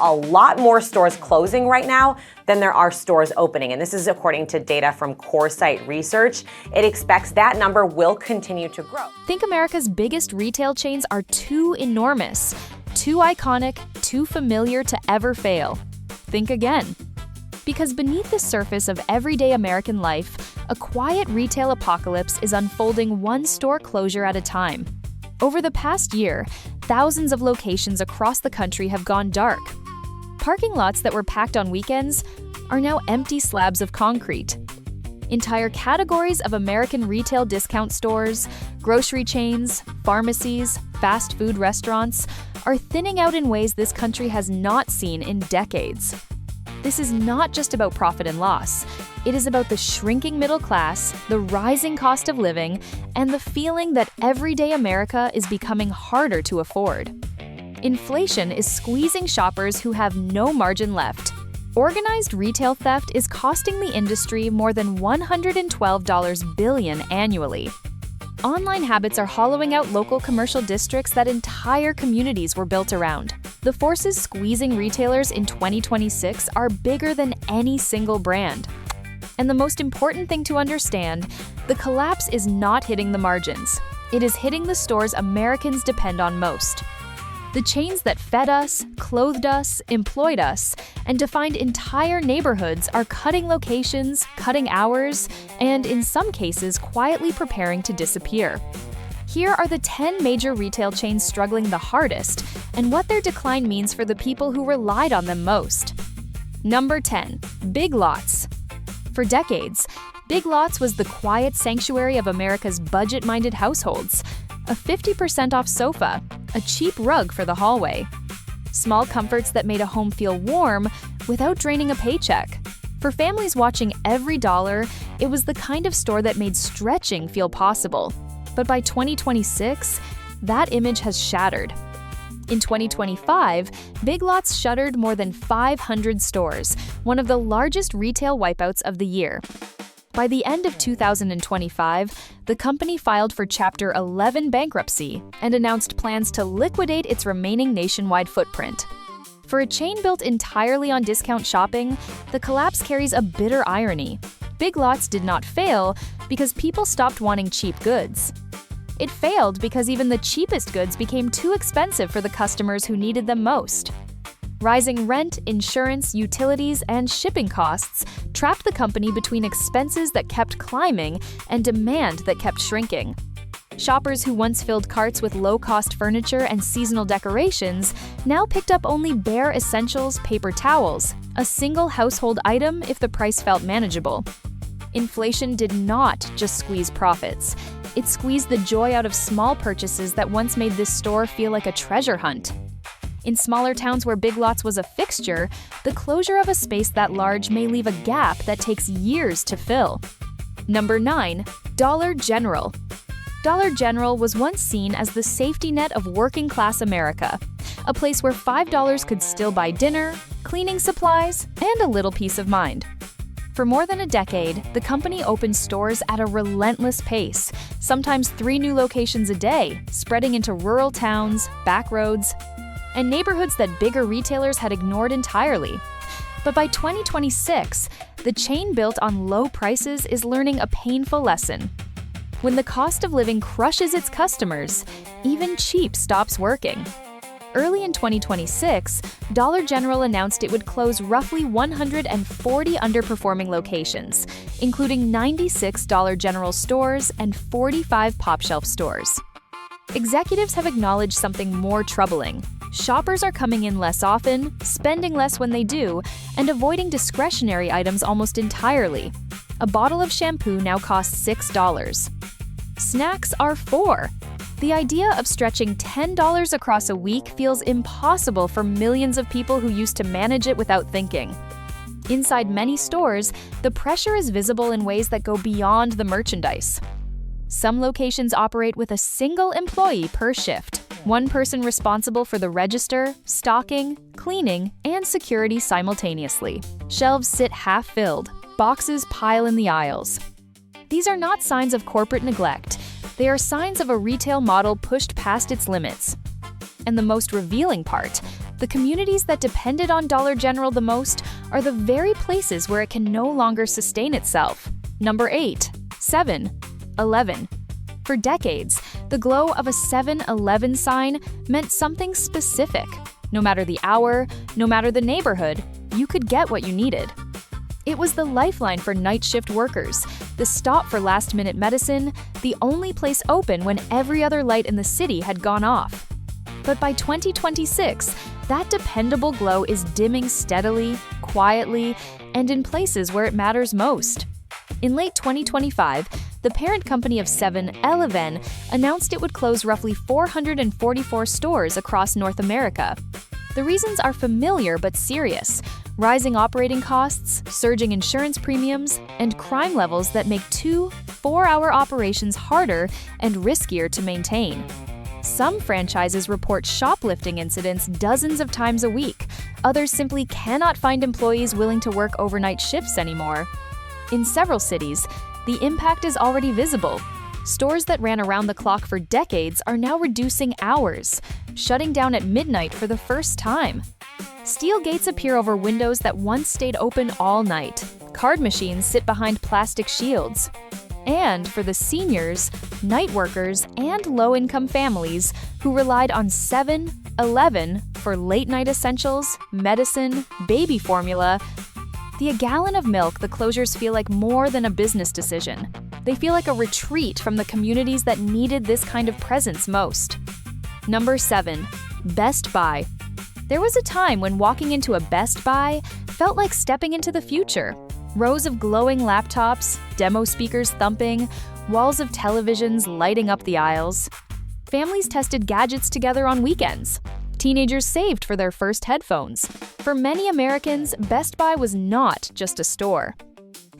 a lot more stores closing right now than there are stores opening. And this is according to data from Coresight Research. It expects that number will continue to grow. Think America's biggest retail chains are too enormous, too iconic, too familiar to ever fail. Think again. Because beneath the surface of everyday American life, a quiet retail apocalypse is unfolding one store closure at a time. Over the past year, thousands of locations across the country have gone dark. Parking lots that were packed on weekends are now empty slabs of concrete. Entire categories of American retail discount stores, grocery chains, pharmacies, fast food restaurants are thinning out in ways this country has not seen in decades. This is not just about profit and loss. It is about the shrinking middle class, the rising cost of living, and the feeling that everyday America is becoming harder to afford. Inflation is squeezing shoppers who have no margin left. Organized retail theft is costing the industry more than $112 billion annually. Online habits are hollowing out local commercial districts that entire communities were built around. The forces squeezing retailers in 2026 are bigger than any single brand. And the most important thing to understand, the collapse is not hitting the margins. It is hitting the stores Americans depend on most. The chains that fed us, clothed us, employed us, and defined entire neighborhoods are cutting locations, cutting hours, and in some cases quietly preparing to disappear. Here are the 10 major retail chains struggling the hardest and what their decline means for the people who relied on them most. Number 10. Big Lots. For decades, Big Lots was the quiet sanctuary of America's budget-minded households. A 50% off sofa, a cheap rug for the hallway. Small comforts that made a home feel warm without draining a paycheck. For families watching every dollar, it was the kind of store that made stretching feel possible. But by 2026, that image has shattered. In 2025, Big Lots shuttered more than 500 stores, one of the largest retail wipeouts of the year. By the end of 2025, the company filed for Chapter 11 bankruptcy and announced plans to liquidate its remaining nationwide footprint. For a chain built entirely on discount shopping, the collapse carries a bitter irony. Big Lots did not fail because people stopped wanting cheap goods. It failed because even the cheapest goods became too expensive for the customers who needed them most. Rising rent, insurance, utilities, and shipping costs trapped the company between expenses that kept climbing and demand that kept shrinking. Shoppers who once filled carts with low-cost furniture and seasonal decorations now picked up only bare essentials, paper towels, a single household item if the price felt manageable. Inflation did not just squeeze profits. It squeezed the joy out of small purchases that once made this store feel like a treasure hunt. In smaller towns where Big Lots was a fixture, the closure of a space that large may leave a gap that takes years to fill. Number 9. Dollar General. Dollar General was once seen as the safety net of working-class America, a place where $5 could still buy dinner, cleaning supplies, and a little peace of mind. For more than a decade, the company opened stores at a relentless pace, sometimes 3 new locations a day, spreading into rural towns, back roads, and neighborhoods that bigger retailers had ignored entirely. But by 2026, the chain built on low prices is learning a painful lesson. When the cost of living crushes its customers, even cheap stops working. Early in 2026, Dollar General announced it would close roughly 140 underperforming locations, including 96 Dollar General stores and 45 pOpshelf stores. Executives have acknowledged something more troubling. Shoppers are coming in less often, spending less when they do, and avoiding discretionary items almost entirely. A bottle of shampoo now costs $6. Snacks are $4. The idea of stretching $10 across a week feels impossible for millions of people who used to manage it without thinking. Inside many stores, the pressure is visible in ways that go beyond the merchandise. Some locations operate with a single employee per shift, one person responsible for the register, stocking, cleaning, and security simultaneously. Shelves sit half-filled, boxes pile in the aisles. These are not signs of corporate neglect. They are signs of a retail model pushed past its limits. And the most revealing part, The communities that depended on Dollar General the most are the very places where it can no longer sustain itself. Number 8, 7-Eleven. For decades, the glow of a 7-Eleven sign meant something specific. No matter the hour, no matter the neighborhood, you could get what you needed. It was the lifeline for night shift workers, the stop for last-minute medicine, the only place open when every other light in the city had gone off. But by 2026, that dependable glow is dimming steadily, quietly, and in places where it matters most. In late 2025, the parent company of 7-Eleven announced it would close roughly 444 stores across North America. The reasons are familiar but serious: rising operating costs, surging insurance premiums, and crime levels that make 2 4-hour operations harder and riskier to maintain. Some franchises report shoplifting incidents dozens of times a week. Others simply cannot find employees willing to work overnight shifts anymore. In several cities, the impact is already visible. Stores that ran around the clock for decades are now reducing hours, shutting down at midnight for the first time. Steel gates appear over windows that once stayed open all night. Card machines sit behind plastic shields. And for the seniors, night workers, and low-income families who relied on 7-Eleven for late-night essentials, medicine, baby formula, a gallon of milk, the closures feel like more than a business decision. They feel like a retreat from the communities that needed this kind of presence most. Number 7, Best Buy. There was a time when walking into a Best Buy felt like stepping into the future. Rows of glowing laptops, demo speakers thumping, walls of televisions lighting up the aisles. Families tested gadgets together on weekends. Teenagers saved for their first headphones. For many Americans, Best Buy was not just a store.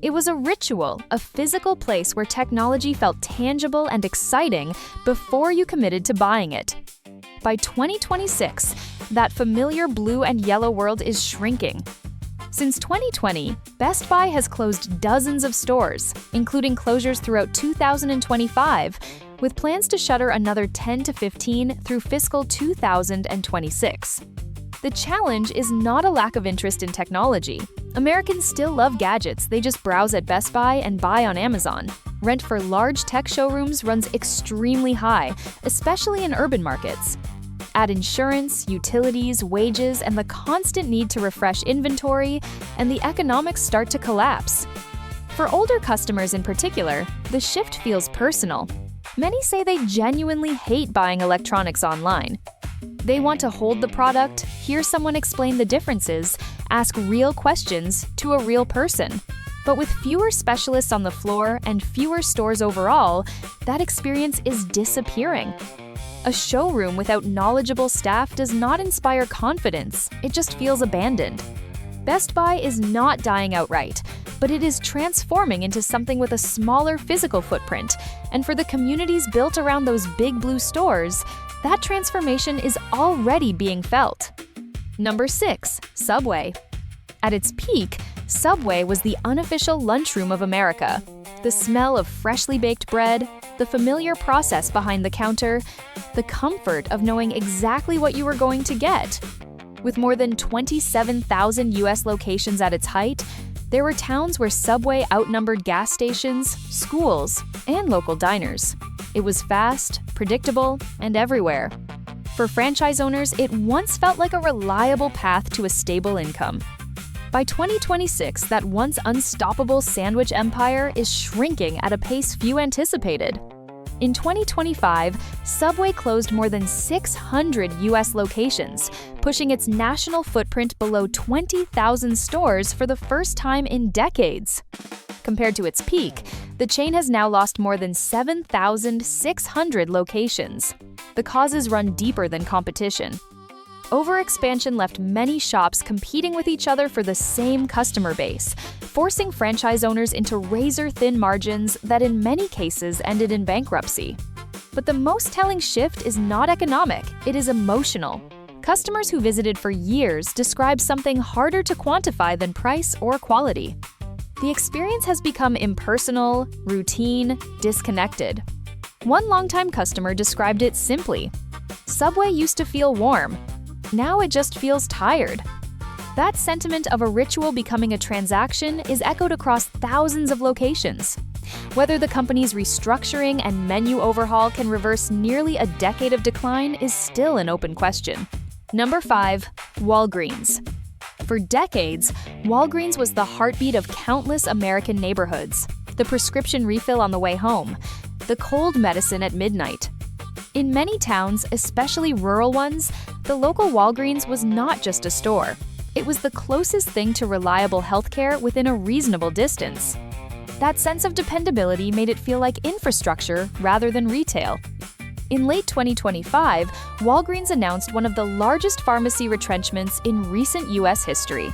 It was a ritual, a physical place where technology felt tangible and exciting before you committed to buying it. By 2026, that familiar blue and yellow world is shrinking. Since 2020, Best Buy has closed dozens of stores, including closures throughout 2025, with plans to shutter another 10 to 15 through fiscal 2026. The challenge is not a lack of interest in technology. Americans still love gadgets, they just browse at Best Buy and buy on Amazon. Rent for large tech showrooms runs extremely high, especially in urban markets. Add insurance, utilities, wages, and the constant need to refresh inventory, and the economics start to collapse. For older customers in particular, the shift feels personal. Many say they genuinely hate buying electronics online. They want to hold the product, hear someone explain the differences, ask real questions to a real person. But with fewer specialists on the floor and fewer stores overall, that experience is disappearing. A showroom without knowledgeable staff does not inspire confidence, it just feels abandoned. Best Buy is not dying outright, but it is transforming into something with a smaller physical footprint, and for the communities built around those big blue stores, that transformation is already being felt. Number 6, Subway. At its peak, Subway was the unofficial lunchroom of America. The smell of freshly baked bread, the familiar process behind the counter, the comfort of knowing exactly what you were going to get. With more than 27,000 US locations at its height, there were towns where Subway outnumbered gas stations, schools, and local diners. It was fast, predictable, and everywhere. For franchise owners, it once felt like a reliable path to a stable income. By 2026, that once unstoppable sandwich empire is shrinking at a pace few anticipated. In 2025, Subway closed more than 600 US locations, pushing its national footprint below 20,000 stores for the first time in decades. Compared to its peak, the chain has now lost more than 7,600 locations. The causes run deeper than competition. Overexpansion left many shops competing with each other for the same customer base, forcing franchise owners into razor-thin margins that in many cases ended in bankruptcy. But the most telling shift is not economic, it is emotional. Customers who visited for years describe something harder to quantify than price or quality. The experience has become impersonal, routine, disconnected. One longtime customer described it simply. Subway used to feel warm. Now it just feels tired. That sentiment of a ritual becoming a transaction is echoed across thousands of locations. Whether the company's restructuring and menu overhaul can reverse nearly a decade of decline is still an open question. Number 5. Walgreens. For decades, Walgreens was the heartbeat of countless American neighborhoods, the prescription refill on the way home, the cold medicine at midnight. In many towns, especially rural ones, the local Walgreens was not just a store. It was the closest thing to reliable healthcare within a reasonable distance. That sense of dependability made it feel like infrastructure rather than retail. In late 2025, Walgreens announced one of the largest pharmacy retrenchments in recent U.S. history.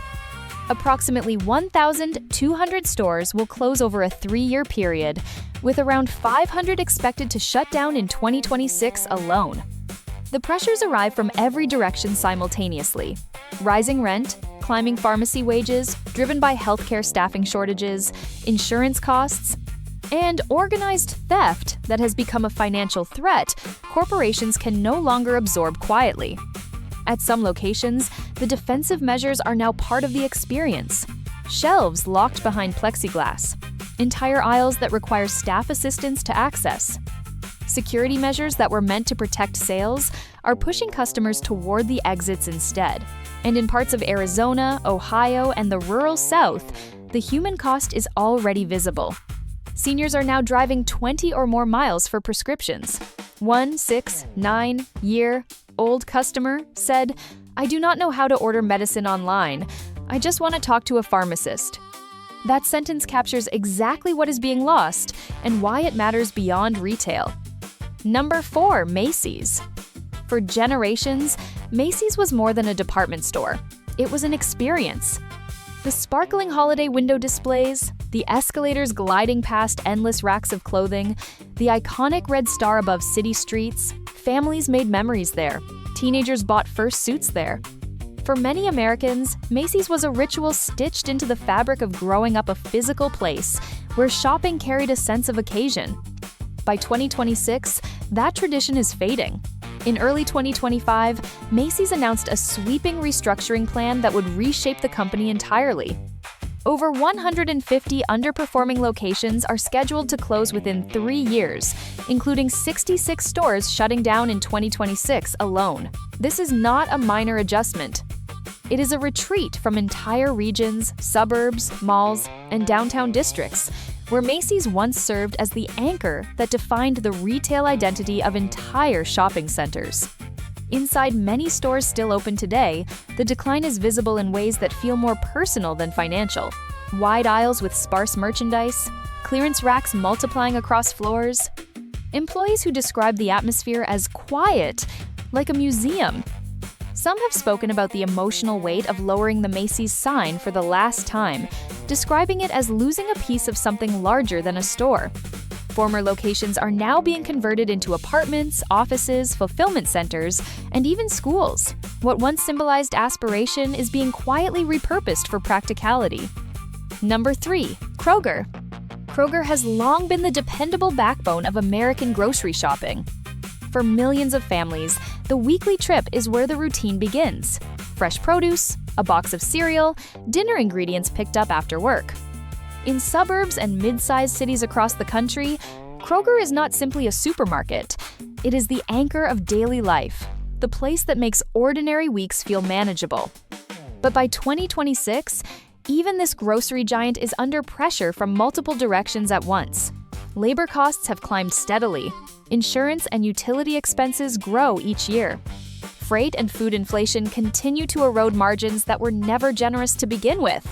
Approximately 1,200 stores will close over a 3-year period, with around 500 expected to shut down in 2026 alone. The pressures arrive from every direction simultaneously: rising rent, climbing pharmacy wages, driven by healthcare staffing shortages, insurance costs, and organized theft that has become a financial threat corporations can no longer absorb quietly. At some locations, the defensive measures are now part of the experience. Shelves locked behind plexiglass, entire aisles that require staff assistance to access. Security measures that were meant to protect sales are pushing customers toward the exits instead. And in parts of Arizona, Ohio, and the rural South, the human cost is already visible. Seniors are now driving 20 or more miles for prescriptions. One 6-9-year-old customer said, "I do not know how to order medicine online. I just want to talk to a pharmacist." That sentence captures exactly what is being lost and why it matters beyond retail. Number 4. Macy's. For generations, Macy's was more than a department store. It was an experience. The sparkling holiday window displays, the escalators gliding past endless racks of clothing, the iconic red star above city streets, families made memories there. Teenagers bought first suits there. For many Americans, Macy's was a ritual stitched into the fabric of growing up a physical place where shopping carried a sense of occasion. By 2026, that tradition is fading. In early 2025, Macy's announced a sweeping restructuring plan that would reshape the company entirely. Over 150 underperforming locations are scheduled to close within 3 years, including 66 stores shutting down in 2026 alone. This is not a minor adjustment. It is a retreat from entire regions, suburbs, malls, and downtown districts, where Macy's once served as the anchor that defined the retail identity of entire shopping centers. Inside many stores still open today, the decline is visible in ways that feel more personal than financial. Wide aisles with sparse merchandise, clearance racks multiplying across floors. Employees who describe the atmosphere as quiet, like a museum. Some have spoken about the emotional weight of lowering the Macy's sign for the last time, describing it as losing a piece of something larger than a store. Former locations are now being converted into apartments, offices, fulfillment centers, and even schools. What once symbolized aspiration is being quietly repurposed for practicality. Number 3. Kroger. Kroger has long been the dependable backbone of American grocery shopping. For millions of families, the weekly trip is where the routine begins. Fresh produce, a box of cereal, dinner ingredients picked up after work. In suburbs and mid-sized cities across the country, Kroger is not simply a supermarket. It is the anchor of daily life, the place that makes ordinary weeks feel manageable. But by 2026, even this grocery giant is under pressure from multiple directions at once. Labor costs have climbed steadily. Insurance and utility expenses grow each year. Freight and food inflation continue to erode margins that were never generous to begin with.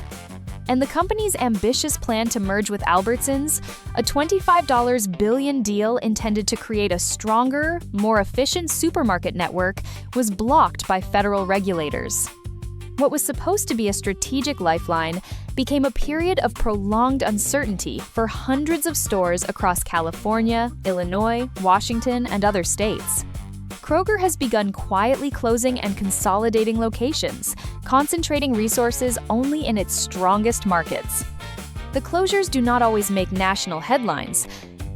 And the company's ambitious plan to merge with Albertsons, a $25 billion deal intended to create a stronger, more efficient supermarket network, was blocked by federal regulators. What was supposed to be a strategic lifeline became a period of prolonged uncertainty for hundreds of stores across California, Illinois, Washington, and other states. Kroger has begun quietly closing and consolidating locations, concentrating resources only in its strongest markets. The closures do not always make national headlines,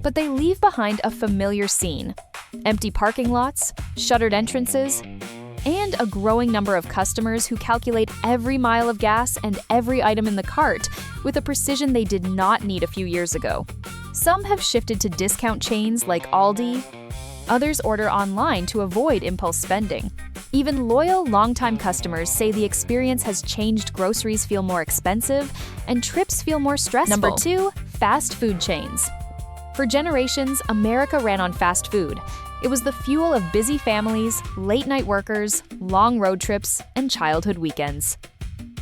but they leave behind a familiar scene: empty parking lots, shuttered entrances, and attracted a growing number of customers who calculate every mile of gas and every item in the cart with a precision they did not need a few years ago. Some have shifted to discount chains like Aldi. Others order online to avoid impulse spending. Even loyal, longtime customers say the experience has changed. Groceries feel more expensive and trips feel more stressful. Number 2, fast food chains. For generations, America ran on fast food. It was the fuel of busy families, late-night workers, long road trips, and childhood weekends.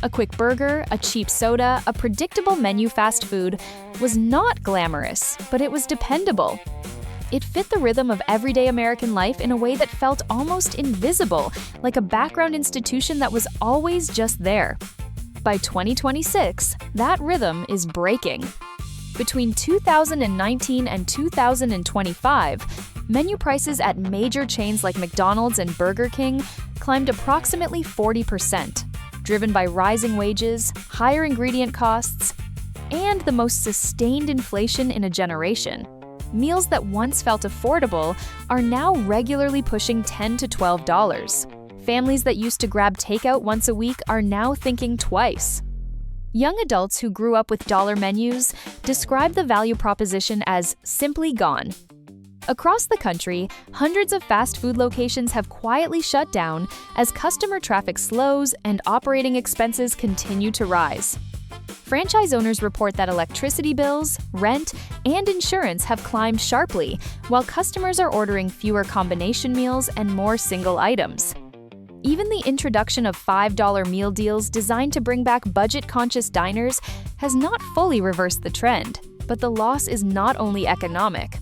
A quick burger, a cheap soda, a predictable menu. Fast food was not glamorous, but it was dependable. It fit the rhythm of everyday American life in a way that felt almost invisible, like a background institution that was always just there. By 2026, that rhythm is breaking. Between 2019 and 2025, menu prices at major chains like McDonald's and Burger King climbed approximately 40%, driven by rising wages, higher ingredient costs, and the most sustained inflation in a generation. Meals that once felt affordable are now regularly pushing $10 to $12. Families that used to grab takeout once a week are now thinking twice. Young adults who grew up with dollar menus describe the value proposition as simply gone. Across the country, hundreds of fast food locations have quietly shut down as customer traffic slows and operating expenses continue to rise. Franchise owners report that electricity bills, rent, and insurance have climbed sharply, while customers are ordering fewer combination meals and more single items. Even the introduction of $5 meal deals designed to bring back budget-conscious diners has not fully reversed the trend, but the loss is not only economic.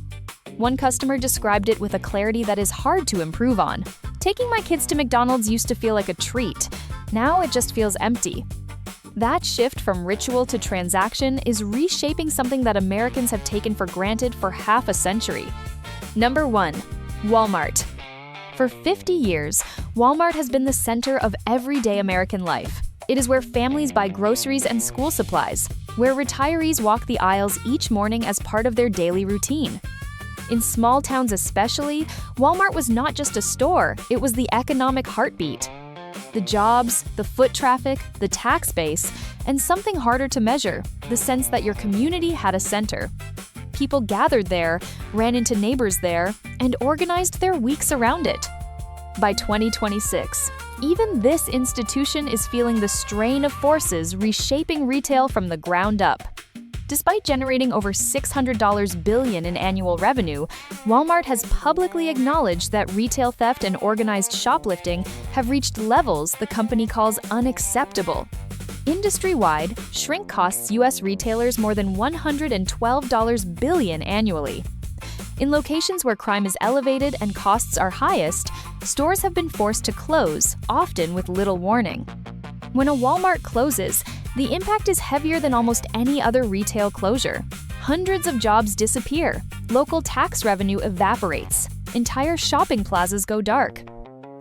One customer described it with a clarity that is hard to improve on. "Taking my kids to McDonald's used to feel like a treat. Now it just feels empty." That shift from ritual to transaction is reshaping something that Americans have taken for granted for half a century. Number 1, Walmart. For 50 years, Walmart has been the center of everyday American life. It is where families buy groceries and school supplies, where retirees walk the aisles each morning as part of their daily routine. In small towns especially, Walmart was not just a store, it was the economic heartbeat. The jobs, the foot traffic, the tax base, and something harder to measure, the sense that your community had a center. People gathered there, ran into neighbors there, and organized their weeks around it. By 2026, even this institution is feeling the strain of forces reshaping retail from the ground up. Despite generating over $600 billion in annual revenue, Walmart has publicly acknowledged that retail theft and organized shoplifting have reached levels the company calls unacceptable. Industry-wide, shrink costs U.S. retailers more than $112 billion annually. In locations where crime is elevated and costs are highest, stores have been forced to close, often with little warning. When a Walmart closes, the impact is heavier than almost any other retail closure. Hundreds of jobs disappear, local tax revenue evaporates, entire shopping plazas go dark.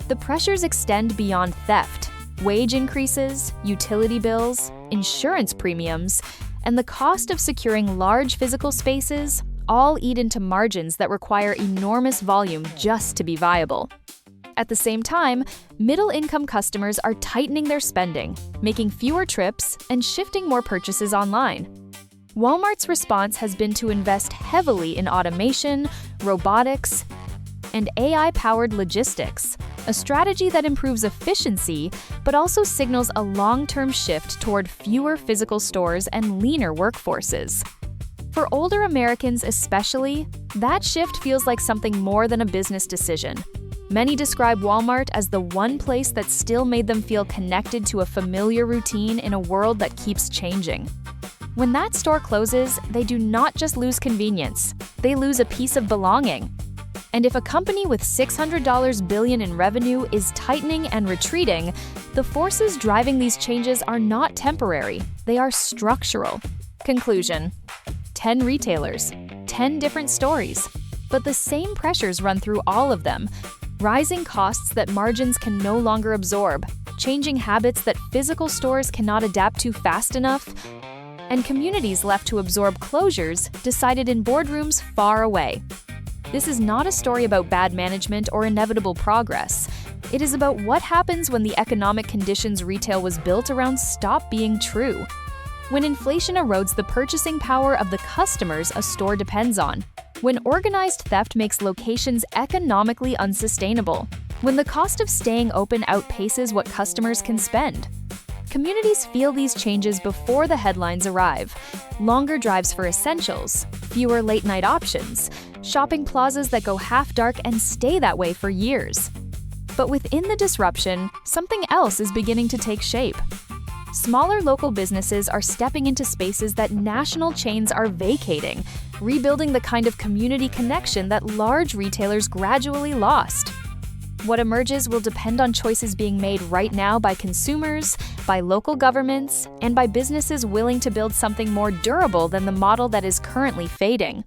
The pressures extend beyond theft. Wage increases, utility bills, insurance premiums, and the cost of securing large physical spaces all eat into margins that require enormous volume just to be viable. At the same time, middle-income customers are tightening their spending, making fewer trips, and shifting more purchases online. Walmart's response has been to invest heavily in automation, robotics, and AI-powered logistics, a strategy that improves efficiency but also signals a long-term shift toward fewer physical stores and leaner workforces. For older Americans especially, that shift feels like something more than a business decision. Many describe Walmart as the one place that still made them feel connected to a familiar routine in a world that keeps changing. When that store closes, they do not just lose convenience, they lose a piece of belonging. And if a company with $600 billion in revenue is tightening and retreating, the forces driving these changes are not temporary, they are structural. Conclusion: 10 retailers, 10 different stories, but the same pressures run through all of them. Rising costs that margins can no longer absorb, changing habits that physical stores cannot adapt to fast enough, and communities left to absorb closures decided in boardrooms far away. This is not a story about bad management or inevitable progress. It is about what happens when the economic conditions retail was built around stop being true. When inflation erodes the purchasing power of the customers a store depends on. When organized theft makes locations economically unsustainable. When the cost of staying open outpaces what customers can spend. Communities feel these changes before the headlines arrive. Longer drives for essentials, fewer late-night options, shopping plazas that go half dark and stay that way for years. But within the disruption, something else is beginning to take shape. Smaller local businesses are stepping into spaces that national chains are vacating, rebuilding the kind of community connection that large retailers gradually lost. What emerges will depend on choices being made right now by consumers, by local governments, and by businesses willing to build something more durable than the model that is currently fading.